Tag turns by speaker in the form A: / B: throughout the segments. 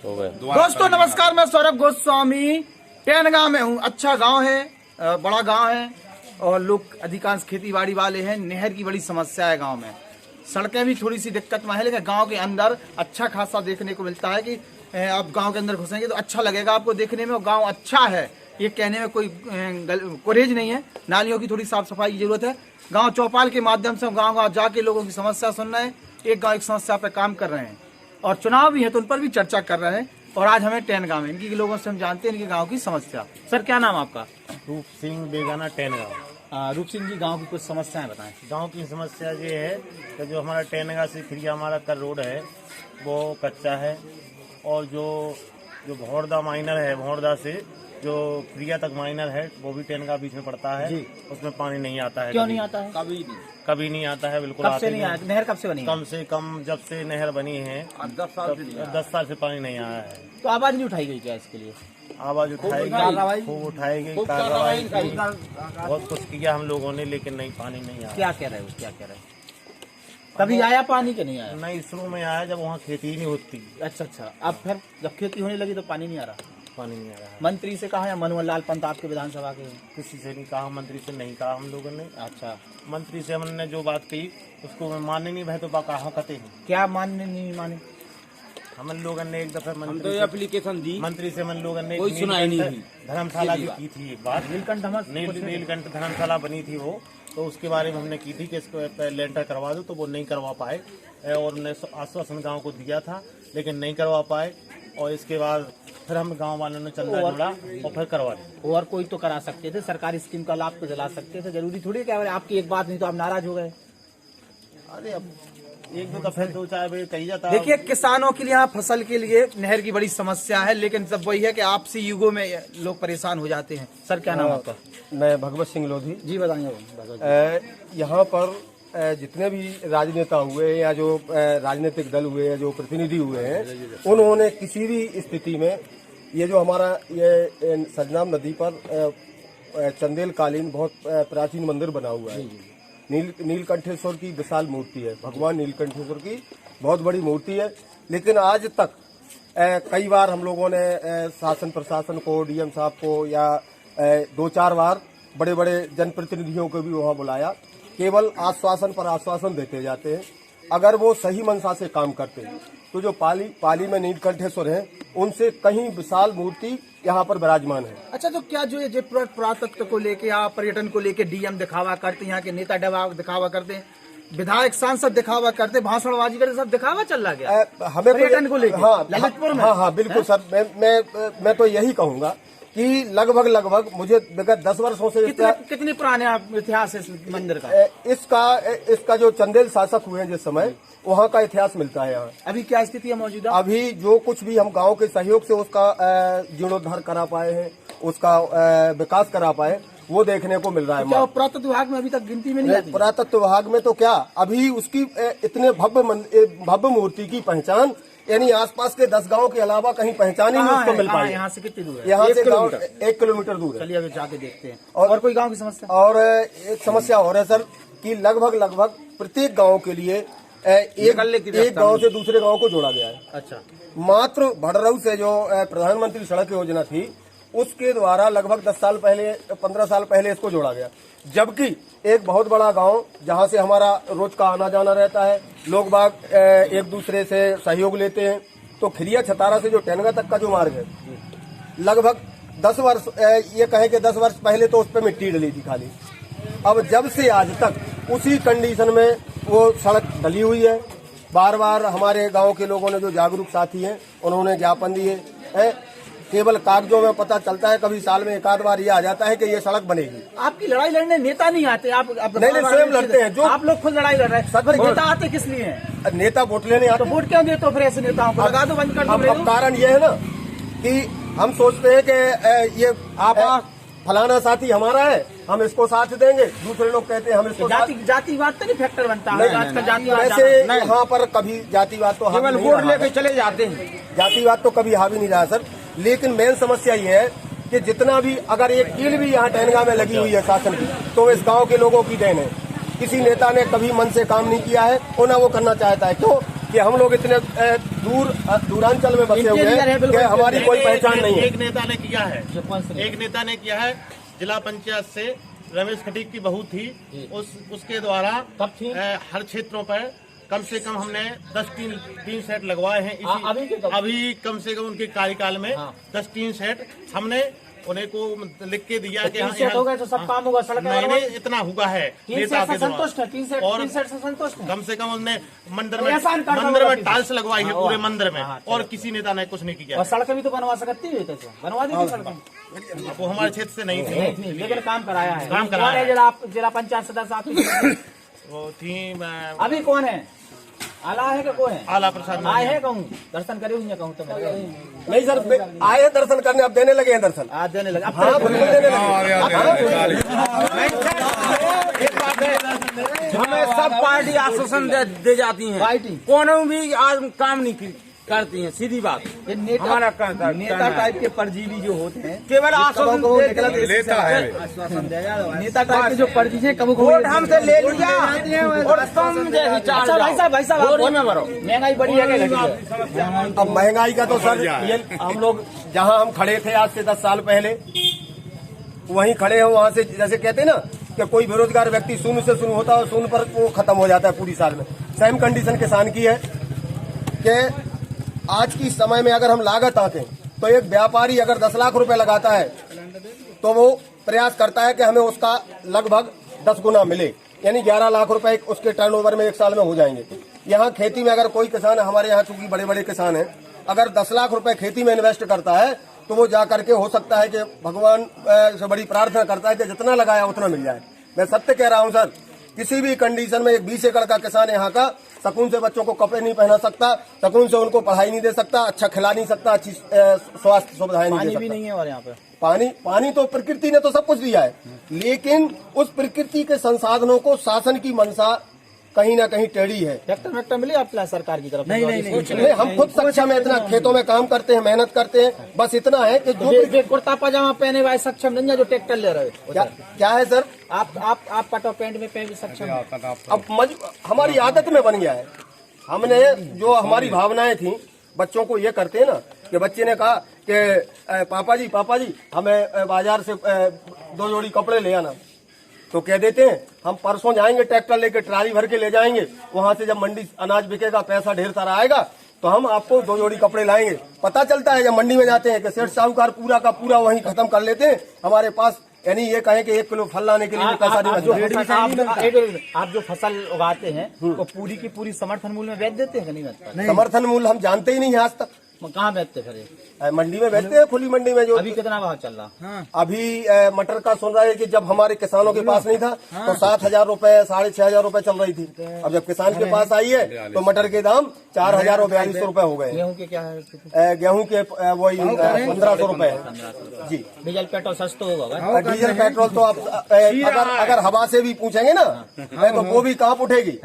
A: हो गए।
B: दोस्तों नमस्कार, मैं सौरभ गोस्वामी टेनगांव में हूँ। अच्छा गांव है, बड़ा गांव है और लोग अधिकांश खेती बाड़ी वाले हैं। नहर की बड़ी समस्या है गांव में। सड़कें भी थोड़ी सी दिक्कत में है, लेकिन गांव के अंदर अच्छा खासा देखने को मिलता है कि आप गांव के अंदर घुसेंगे तो अच्छा लगेगा आपको देखने में। और गांव अच्छा है, ये कहने में कोई गुरेज नहीं है। नालियों की थोड़ी साफ सफाई की जरूरत है। गांव चौपाल के माध्यम से गांव गांव जाके लोगों की समस्या सुन रहे हैं, एक गांव एक समस्या पे काम कर रहे हैं और चुनाव भी है तो उन पर भी चर्चा कर रहे हैं। और आज हमें टेनगांव में इनकी लोगों से हम जानते हैं इनके गांव की समस्या। सर क्या नाम आपका?
A: रूप सिंह बेगाना टेनगांव।
B: रूप सिंह जी, गांव की कुछ समस्याएं बताएं।
A: गांव की समस्या ये है कि जो हमारा टेनगांव से खिरिया हमारा कर रोड है वो कच्चा है, और जो भौरदा माइनर है, भौरदा से जो खिरिया तक माइनर है वो भी टेनगांव बीच में पड़ता है, उसमें पानी नहीं आता है।
B: क्यों नहीं आता है?
A: कभी नहीं आता है, बिल्कुल।
B: कब से नहीं आया? नहर कब से बनी?
A: कम से कम जब से नहर बनी है 10 साल से पानी नहीं आया है।
B: तो आवाज नहीं उठाई गई क्या इसके लिए?
A: आवाज उठाएगी, खूब उठाएगी, कार्रवाई की, बहुत कुछ किया हम लोगों ने, लेकिन नहीं, पानी नहीं आया।
B: क्या कह रहे हो? क्या कह रहे हैं? कभी आया पानी के नहीं आया?
A: नहीं, शुरू में आया जब वहाँ खेती ही नहीं होती।
B: अच्छा। अब फिर जब खेती होने लगी तो पानी नहीं आ रहा?
A: पानी नहीं आ रहा है।
B: मंत्री से कहा या मनोहर लाल पंत आपके विधानसभा के?
A: किसी से नहीं कहा, मंत्री से नहीं कहा हम लोगों ने।
B: अच्छा,
A: मंत्री से हमने जो बात कही उसको माने नहीं भाई, तो कहा कहते हैं।
B: क्या मानने नहीं माने?
A: हम लोगों ने एक दफा मंत्री
C: तो एप्लीकेशन दी,
A: मंत्री से हम लोगों ने
C: कोई सुनाई नहीं हुई।
A: धर्मशाला की थी एक बात, नीलकंठ धर्मशाला बनी थी वो, तो उसके बारे में हमने की थी कि इसको लेंटर करवा दो, तो वो नहीं करवा पाए और उन्होंने आश्वासन गाँव को दिया था लेकिन नहीं करवा पाए। और इसके बाद फिर हम गांव वालों ने चंदा जोड़ा और फिर करवा दिया।
B: और कोई तो करा सकते थे, सरकारी स्कीम का लाभ तो दिला सकते थे। जरूरी थोड़ी क्या आपकी एक बात नहीं तो आप नाराज हो गए?
A: अरे अब एक दो दफे दो चार बजे कही जाता।
B: देखिए, किसानों के लिए यहाँ फसल के लिए नहर की बड़ी समस्या है, लेकिन सब वही है कि आपसी युगों में लोग परेशान हो जाते हैं। सर क्या नाम आपका?
D: मैं भगवत सिंह लोधी
B: जी बताइए।
D: यहाँ पर जितने भी राजनेता हुए या जो राजनीतिक दल हुए या जो प्रतिनिधि हुए हैं, उन्होंने किसी भी स्थिति में ये जो हमारा ये सजनाम नदी पर चंदेल कालीन बहुत प्राचीन मंदिर बना हुआ है। नीलकंठेश्वर की विशाल मूर्ति है, भगवान नीलकंठेश्वर की बहुत बड़ी मूर्ति है। लेकिन आज तक कई बार हम लोगों ने शासन प्रशासन को, डीएम साहब को या 2-4 बार बड़े बड़े जनप्रतिनिधियों को भी वहाँ बुलाया, केवल आश्वासन पर आश्वासन देते जाते हैं। अगर वो सही मंशा से काम करते हैं तो जो पाली में नीलकंठेश्वर हैं, उनसे कहीं विशाल मूर्ति यहाँ पर विराजमान है।
B: अच्छा, तो क्या जो ये पुरातत्व को लेके या पर्यटन को लेके डीएम दिखावा करते हैं, यहाँ के नेता दिखावा करते हैं, विधायक सांसद दिखावा करते, भाषणबाजी करते, सब दिखावा चल रहा गया
D: हमें
B: पर्यटन को लेके?
D: हाँ,
B: ललितपुर में?
D: हाँ बिल्कुल सर। मैं तो यही कहूँगा कि लगभग मुझे विगत 10 वर्षों से
B: कितने पुराने इतिहास है इस मंदिर का?
D: इसका जो चंदेल शासक हुए हैं जिस समय, वहाँ का इतिहास मिलता है। यहाँ
B: अभी क्या स्थिति है मौजूदा?
D: अभी जो कुछ भी हम गांव के सहयोग से उसका जीर्णोद्धार करा पाए हैं, उसका विकास करा पाए, वो देखने को मिल रहा है।
B: क्या पुरातत्व विभाग में अभी तक गिनती में नहीं आती?
D: पुरातत्व विभाग में तो क्या, अभी उसकी इतने भव्य मूर्ति की पहचान यानी आसपास के 10 गांव के अलावा कहीं पहचान ही नहीं उसको मिल पाई।
B: यहाँ से कितनी दूर है?
D: यहाँ से 1 किलोमीटर दूर है।
B: चलिए अभी जाके देखते हैं। और कोई गांव की समस्या?
D: और एक समस्या और है सर कि लगभग प्रत्येक गांव के लिए एक गांव से दूसरे गांव को जोड़ा गया है।
B: अच्छा,
D: मात्र भड़रऊ से जो प्रधानमंत्री सड़क योजना थी उसके द्वारा लगभग 15 साल पहले इसको जोड़ा गया। जबकि एक बहुत बड़ा गांव जहां से हमारा रोज का आना जाना रहता है, लोग बाग एक दूसरे से सहयोग लेते हैं, तो खिरिया छतारा से जो टेनगा तक का जो मार्ग है, लगभग 10 वर्ष ये कहे कि 10 वर्ष पहले तो उस पर मिट्टी डली थी खाली। अब जब से आज तक उसी कंडीशन में वो सड़क डली हुई है। बार बार हमारे गांव के लोगों ने जो जागरूक साथी हैं उन्होंने ज्ञापन दिए हैं। केवल कागजों में पता चलता है, कभी साल में 1 आध बार ये आ जाता है कि ये सड़क बनेगी।
B: आपकी लड़ाई लड़ने नेता नहीं आते? आप
D: नहीं स्वयं लड़ते हैं। जो
B: आप लोग खुद लड़ाई लड़ रहे हैं, नेता आते किस लिए हैं?
D: नेता वोट लेने आते।
B: तो वोट क्यों देते हो फिर ऐसे नेताओं को? लगा दो, बंद कर दो।
D: अब कारण ये है ना कि हम सोचते हैं कि ये आप फलाना साथी हमारा है, हम इसको साथ देंगे। दूसरे लोग कहते हैं हम इसको
B: जातिवाद तो नहीं फैक्टर बनता है?
D: वैसे यहाँ पर कभी जातिवाद तो
C: केवल वोट लेके चले जाते हैं।
D: जातिवाद तो कभी हावी नहीं रहा सर। लेकिन मेन समस्या ये है कि जितना भी अगर एक कील भी यहाँ टेनगांव में लगी हुई है शासन की, तो इस गांव के लोगों की देन है। किसी नेता ने कभी मन से काम नहीं किया है और ना वो करना चाहता है। क्यों? कि हम लोग इतने दूरांचल में बसे हुए हैं कि हमारी कोई पहचान नहीं है।
A: एक नेता ने किया है, एक नेता ने किया है, जिला पंचायत से रमेश खटीक की बहू थी, उसके द्वारा हर क्षेत्रों पर कम से कम हमने 10 टीन सेट लगवाए हैं। अभी कम से कम उनके कार्यकाल में 10 टीन सेट हमने उन्हें को लिख के दिया कि हाँ
B: हो गए तो सब काम होगा। सड़क
A: नहीं इतना हुआ है, नेता के
B: संतुष्ट है,
A: और
B: संतुष्ट है।
A: कम से कम उन्होंने मंदिर में टाइल्स लगवाई है पूरे मंदिर में, और किसी नेता ने कुछ नहीं किया।
B: और सड़कें भी तो बनवा सकती है, बनवा दी सड़कें,
A: वो हमारे क्षेत्र से नहीं थी,
B: लेकिन काम कराया है।
A: काम कराया है।
B: जिला पंचायत सदस्य आप
A: वो थी
B: अभी कौन है? आला है कि कौन है?
A: आला प्रसाद
B: आए हैं, कहूँ दर्शन करे हुए कहूँ तो
D: नहीं सर, आए हैं दर्शन करने, अब देने लगे हैं दर्शन।
B: आज देने लगे,
D: हाँ बिल्कुल देने लगे।
C: हमें सब पार्टी आश्वासन दे जाती है,
B: पार्टी
C: कोनो भी आज काम नहीं करती है, सीधी बात।
B: ये नेता टाइप के परजीवी जो होते हैं,
C: केवल आश्वासन
B: लेता है, नेता टाइप के जो परजीवी हैं, कभी
C: वोट हमसे ले लिया और तुम
B: अच्छा भाई साहब महंगाई बढ़ी है क्या?
D: अब महंगाई का तो सर ये हम लोग जहाँ हम खड़े थे आज से 10 साल पहले वहीं खड़े हैं, वहाँ से जैसे कहते हैं ना कि कोई बेरोजगार व्यक्ति शून्य से शुरू होता है और शून्य पर वो खत्म हो जाता है पूरी साल में। सेम कंडीशन किसान की है कि आज की समय में अगर हम लागत आते तो एक व्यापारी अगर 10 लाख रुपए लगाता है तो वो प्रयास करता है कि हमें उसका लगभग 10 गुना मिले, यानी 11 लाख रुपए उसके टर्नओवर में एक साल में हो जाएंगे। यहाँ खेती में अगर कोई किसान, हमारे यहाँ चूंकि बड़े बड़े किसान हैं, अगर 10 लाख रुपए खेती में इन्वेस्ट करता है तो वो जा करके हो सकता है कि भगवान से बड़ी प्रार्थना करता है कि जितना लगाया उतना मिल जाए। मैं सत्य कह रहा हूँ सर, किसी भी कंडीशन में एक 20 एकड़ का किसान यहाँ का सकून से बच्चों को कपड़े नहीं पहना सकता, सकून से उनको पढ़ाई नहीं दे सकता, अच्छा खिला नहीं सकता, अच्छी स्वास्थ्य सुविधाएं नहीं दे सकता।
B: भी नहीं है और यहाँ पे
D: पानी तो प्रकृति ने तो सब कुछ दिया है, लेकिन उस प्रकृति के संसाधनों को शासन की मंशा कहीं ना कहीं टेढ़ी है।
B: ट्रैक्टर मिले आप सरकार की तरफ?
D: नहीं, हम खुद सक्षम है, इतना खेतों में काम करते हैं, मेहनत करते हैं, बस इतना है कि जो
B: कुर्ता पजामा पहने वाले सक्षम नहीं है जो ट्रैक्टर ले रहे हो।
D: क्या है सर,
B: आप कटो पैंट में पहन सक्षम?
D: अब हमारी आदत में बन गया है। हमने जो हमारी भावनाएं थी, बच्चों को ये करते हैं ना कि बच्चे ने कहा कि पापा जी हमें बाजार से 2 जोड़ी कपड़े ले आना, तो कह देते हैं हम परसों जाएंगे, ट्रैक्टर लेके ट्राली भर के ले जाएंगे, वहां से जब मंडी अनाज बिकेगा, पैसा ढेर सारा आएगा तो हम आपको 2 जोड़ी कपड़े लाएंगे। पता चलता है जब मंडी में जाते हैं कि सेठ साहूकार पूरा का पूरा वहीं खत्म कर लेते हैं हमारे पास, यानी ये कहें कि 1 किलो फल लाने के लिए पैसा नहीं बचता।
B: आप जो फसल उगाते हैं वो पूरी की पूरी समर्थन मूल्य में बेच देते हैं कि नहीं बेचते?
D: समर्थन मूल्य हम जानते ही नहीं है आज तक।
B: कहाँ बेचते फिर?
D: मंडी में बेचते हैं, खुली मंडी में। जो
B: अभी कितना भाव चल रहा?
D: अभी मटर का सुन रहा है कि जब हमारे किसानों के पास नहीं था तो 7,000 रुपए 6,500 रुपए चल रही थी। अब जब किसान के पास आई है तो मटर के दाम 4,000 और 4,200 रुपए हो गए।
B: गेहूँ के क्या है?
D: गेहूँ के वही 1,500 रुपए जी।
B: डीजल पेट्रोल सस्ता होगा?
D: डीजल पेट्रोल तो आप अगर हवा से भी पूछेंगे ना तो वो भी कहाँ उठेगी।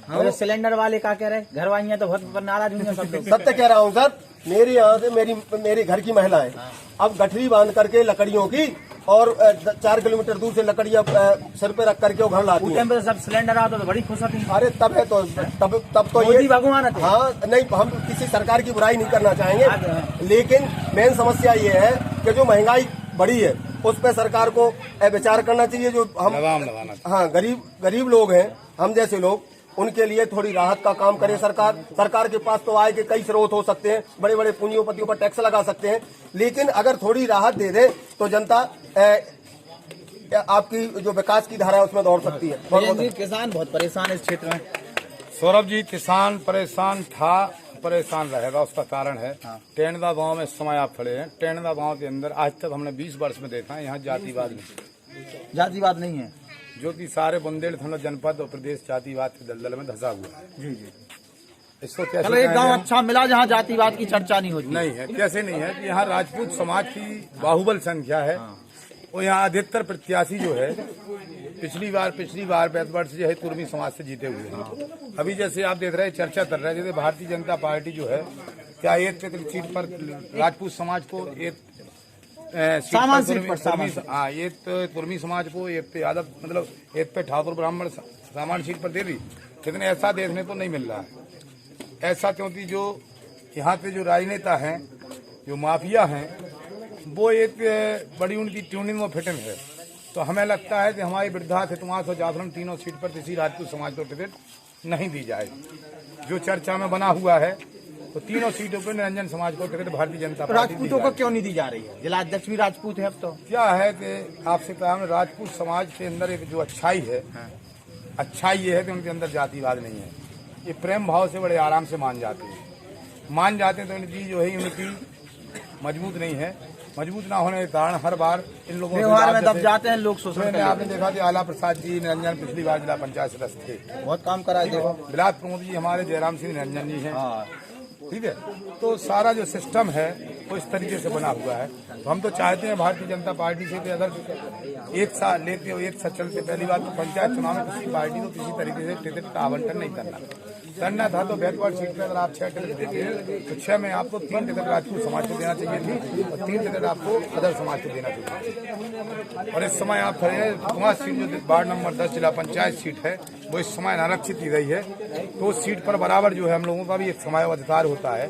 B: और सिलेंडर वाले क्या कह रहे हैं? घर वाली तो बहुत नाराज हुई हैं सब लोग।
D: सत्य कह रहा हूँ सर, मेरे यहाँ से मेरे घर की महिलाएं अब गठरी बांध करके लकड़ियों की और 4 किलोमीटर दूर से लकड़ियाँ सिर पे रख करके वो घर लाती हैं।
B: पे सब सिलेंडर आता तो बड़ी खुश होती।
D: अरे तब है तो तब तो ये
B: भगवान
D: हाँ नहीं, हम किसी सरकार की बुराई नहीं करना चाहेंगे, लेकिन मेन समस्या ये है कि जो महंगाई बढ़ी है उस पर सरकार को विचार करना चाहिए। जो हम हाँ गरीब लोग हैं, हम जैसे लोग, उनके लिए थोड़ी राहत का काम करे सरकार। सरकार के पास तो आय के कई स्रोत हो सकते हैं, बड़े बड़े पूंजीपतियों पर टैक्स लगा सकते हैं, लेकिन अगर थोड़ी राहत दे दे तो जनता आपकी जो विकास की धारा है उसमें दौड़ सकती है।
B: किसान बहुत परेशान है इस क्षेत्र में।
E: सौरभ जी, किसान परेशान था, परेशान रहेगा, उसका कारण है टेंडदा गांव में इस समय आप खड़े हैं। टेंडदा गांव के अंदर आज तक हमने 20 वर्ष में देखा है यहाँ
B: जातिवाद नहीं है,
E: जो कि सारे बुंदेलखंड जनपद और प्रदेश जातिवाद के दलदल में धंसा हुआ है।
B: जी।
E: इसको कैसे
B: एक गांव अच्छा मिला जहां जातिवाद की चर्चा नहीं होती?
E: नहीं है, कैसे नहीं है कि यहाँ राजपूत समाज की बाहुबल संख्या है और यहाँ अधिकतर प्रत्याशी जो है पिछली बार 5 वर्ष जो है कुर्मी समाज से जीते हुए हैं। अभी जैसे आप देख रहे हैं चर्चा कर रहे हैं, जैसे भारतीय जनता पार्टी जो है क्या एक सीट पर राजपूत समाज को, एक
B: सामान सीट पर
E: ये तो कुर्मी समाज को, एक पे यादव मतलब एक पे ठाकुर ब्राह्मण सामान सीट पर दे दी, लेकिन ऐसा देखने को नहीं मिल रहा है। ऐसा क्योंकि जो यहाँ पे जो राजनेता हैं, जो माफिया हैं, वो एक बड़ी उनकी ट्यूनिंग और फिटिंग है। तो हमें लगता है कि हमारी वृद्धा थितमास और जाफरन तीनों सीट पर किसी राजपूत समाज को टिकट नहीं दी जाएगी। जो चर्चा में बना हुआ है तो तीनों सीटों पर निरंजन समाज को टिकट भारतीय जनता पार्टी
B: राजपूतों को क्यों नहीं दी जा रही है? जिला अध्यक्ष भी राजपूत है अब तो।
E: क्या है कि आपसे कहा हमने, राजपूत समाज के अंदर एक जो अच्छाई है, अच्छाई ये है कि उनके अंदर जातिवाद नहीं है। ये प्रेम भाव से बड़े आराम से मान जाते हैं तो इनकी जो है यूनिटी मजबूत नहीं है। मजबूत ना होने के कारण हर बार इन लोगों
B: व्यवहार में दब जाते हैं लोग। शोषण
E: में आपने देखा कि आला प्रसाद जी निरंजन पिछली बार जिला पंचायत सदस्य थे,
B: बहुत काम करा है। देखो
E: विलास प्रमोद जी हमारे जयराम सिंह निरंजन जी हैं, ठीक है। तो सारा जो सिस्टम है वो इस तरीके से बना हुआ है। तो हम तो चाहते हैं भारतीय जनता पार्टी से कि अगर एक साथ लेते हो, एक साथ चलते, पहली बात तो पंचायत चुनाव में किसी पार्टी को किसी तरीके से टिकट का आवंटन नहीं करना था। तो बैकवर्ड सीट पर अगर आप 6 टिकट देते हैं तो 6 में आपको 3 टिकट राजपूत समाज को देना चाहिए थी और 3 टिकट आपको अदर समाज को देना चाहिए। और इस समय आप खड़े हैं, तुम्हारा सीट जो वार्ड नंबर 10 जिला पंचायत सीट है वो इस समय अनारक्षित की गई है। तो उस सीट पर बराबर जो है हम लोगों का भी एक समय अधिकार होता है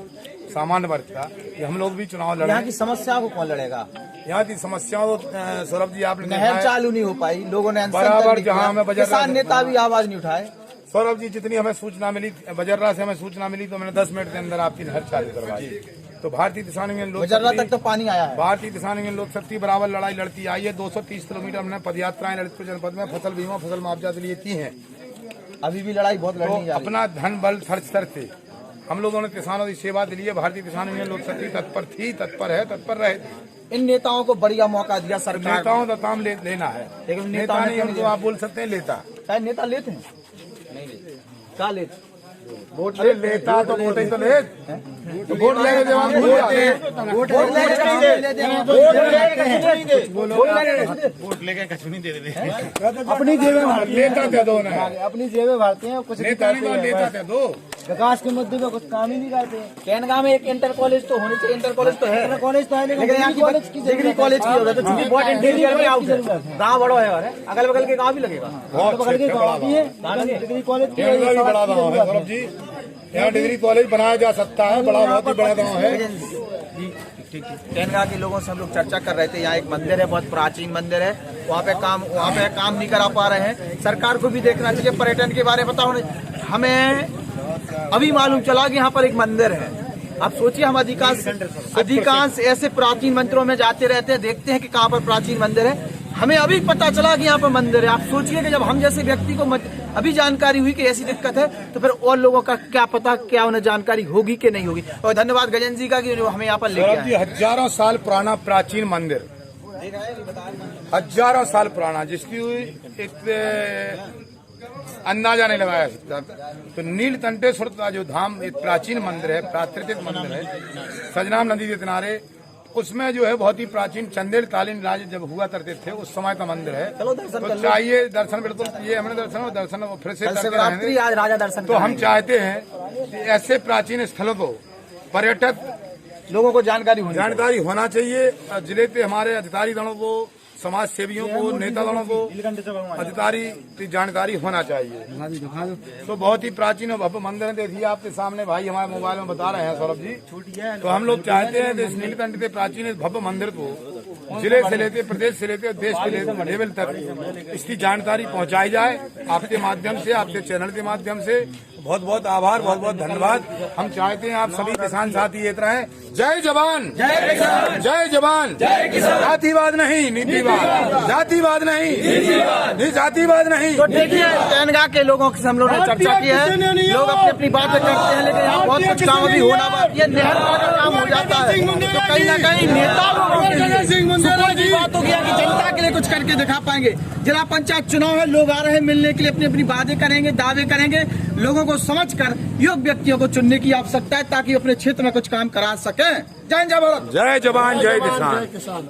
E: सामान्य वर्ग का, कि हम लोग भी चुनाव लड़े।
B: यहाँ की समस्या को कौन लड़ेगा?
E: यहाँ की समस्याओं सौरभ जी आपने
B: नहर चालू नहीं हो पाई, लोगों ने
E: बराबर जहाँ हमें
B: किसान नेता भी आवाज नहीं उठाए।
E: सौरभ जी जितनी हमें सूचना मिली, बजर्रा से हमें सूचना मिली तो मैंने 10 मिनट के अंदर आपकी नहर चालू करवा दी। तो भारतीय किसान यूनियन लोक
B: बजर्रा तक तो पानी आया है।
E: भारतीय किसान यूनियन लोक शक्ति बराबर लड़ाई लड़ती आई है। 230 किलोमीटर हमने पदयात्राएं ललितपुर जनपद में फसल बीमा फसल मुआवजा के लिए की है।
B: अभी भी लड़ाई बहुत लड़नी
E: तो अपना धन बल खर्च करके हम लोगों ने किसानों की सेवा के लिए भारतीय किसान यूनियन लोक शक्ति तत्पर थी, तत्पर है, तत्पर रहे।
B: इन नेताओं को बढ़िया मौका दिया सरकार।
E: नेताओं का काम लेना है,
B: लेकिन
E: नेता नहीं हमको आप बोल सकते हैं लेता।
B: शायद नेता लेते हैं, नहीं लेते। क्या लेते?
E: वोट ले लेता तो वोट ही तो ले, तो वोट लेके जवाब
A: वोट लेके कचौनी दे देते
E: अपनी जेबें लेता थे दो,
C: अपनी जेबें भरते हैं, कुछ
E: नेता नहीं लेता थे दो।
C: विकास के मुद्दे पे कुछ काम ही नहीं करते।
B: कैनगा में एक इंटर कॉलेज तो होनी चाहिए। इंटर कॉलेज तो है,
C: इंटर कॉलेज तो है, लेकिन
B: यहाँ की डिग्री कॉलेज की जरूरत है। चूंकि बहुत इंटीरियर में आउट है, गाँव बड़ा है, अगल बगल के गाँव भी लगेगा।
C: बगल के गाँव भी है, डिग्री कॉलेज की
E: बड़ा गाँव है सौरभ जी, यहाँ डिग्री कॉलेज बनाया जा सकता है। बड़ा बहुत ही बड़ा गाँव है।
B: कैनगा के लोगों से हम लोग चर्चा कर रहे थे। यहाँ एक मंदिर है, बहुत प्राचीन मंदिर है, वहाँ पे काम नहीं करा पा रहे हैं। सरकार को भी देखना चाहिए। पर्यटन के बारे में बताओ। हमें अभी मालूम चला कि यहाँ पर एक मंदिर है। आप सोचिए, हम अधिकांश ऐसे प्राचीन मंदिरों में जाते रहते हैं, देखते हैं कि कहाँ पर प्राचीन मंदिर है। हमें अभी पता चला कि यहाँ पर मंदिर है। आप सोचिए कि जब हम जैसे व्यक्ति को अभी जानकारी हुई कि ऐसी दिक्कत है, तो फिर और लोगों का क्या पता, क्या उन्हें जानकारी होगी कि नहीं होगी। और धन्यवाद गजेंद्र जी का कि हमें यहाँ पर लेके आए।
E: हजारों साल पुराना प्राचीन मंदिर, हजारों साल पुराना, जिसकी एक अंदाजा नहीं लगाया सकता। तो नीलकंठेश्वर का जो धाम एक प्राचीन मंदिर है, प्राकृतिक मंदिर है, सजनाम नदी के किनारे, उसमें जो है बहुत ही प्राचीन चंदेलकालीन राज जब हुआ करते थे उस समय का मंदिर है। तो चाहिए दर्शन, बिल्कुल ये हमने दर्शन फिर से
B: आज राजा दर्शन।
E: तो हम चाहते हैं कि ऐसे प्राचीन स्थलों को पर्यटक
B: लोगों को जानकारी
E: होना चाहिए। जिले के हमारे अधिकारी गणों को, समाज सेवियों को, नेता गणों को अधिकारी की जानकारी होना चाहिए। तो बहुत ही प्राचीन और भव्य मंदिर है। देखिए आपके सामने भाई हमारे मोबाइल में बता रहे हैं सौरभ जी। तो हम लोग चाहते हैं कि इस नीलकंठ के प्राचीन भव्य मंदिर को जिले से लेते, प्रदेश से लेते, देश के लेवल तक इसकी जानकारी पहुंचाई जाए। आपके माध्यम से, आपके चैनल के माध्यम से बहुत बहुत आभार, बहुत बहुत धन्यवाद। हम चाहते हैं आप सभी किसान साथी एक रहें। जय जवान, जय किसान, जय जवान, जय किसान। जातिवाद नहीं, नीतिवाद, जातिवाद नहीं, जातिवाद नहीं।
B: तो देखिए, कैनगा के लोगों से हम लोगों ने चर्चा की है। लोग अपनी अपनी बातें करते हैं, लेकिन यहाँ बहुत कुछ काम अभी होना बाकी है। नहर का काम हो जाता है तो कहीं ना कहीं नेता लोगों के लिए बात हो गया कि जनता के लिए कुछ करके दिखा पाएंगे। जिला पंचायत चुनाव है, लोग आ रहे हैं मिलने के लिए, अपनी अपनी बातें करेंगे, दावे करेंगे। लोगों को समझकर योग्य व्यक्तियों को चुनने की आवश्यकता है ताकि अपने क्षेत्र में कुछ काम करा सके। जय जय भारत,
E: जय जवान, जय किसान।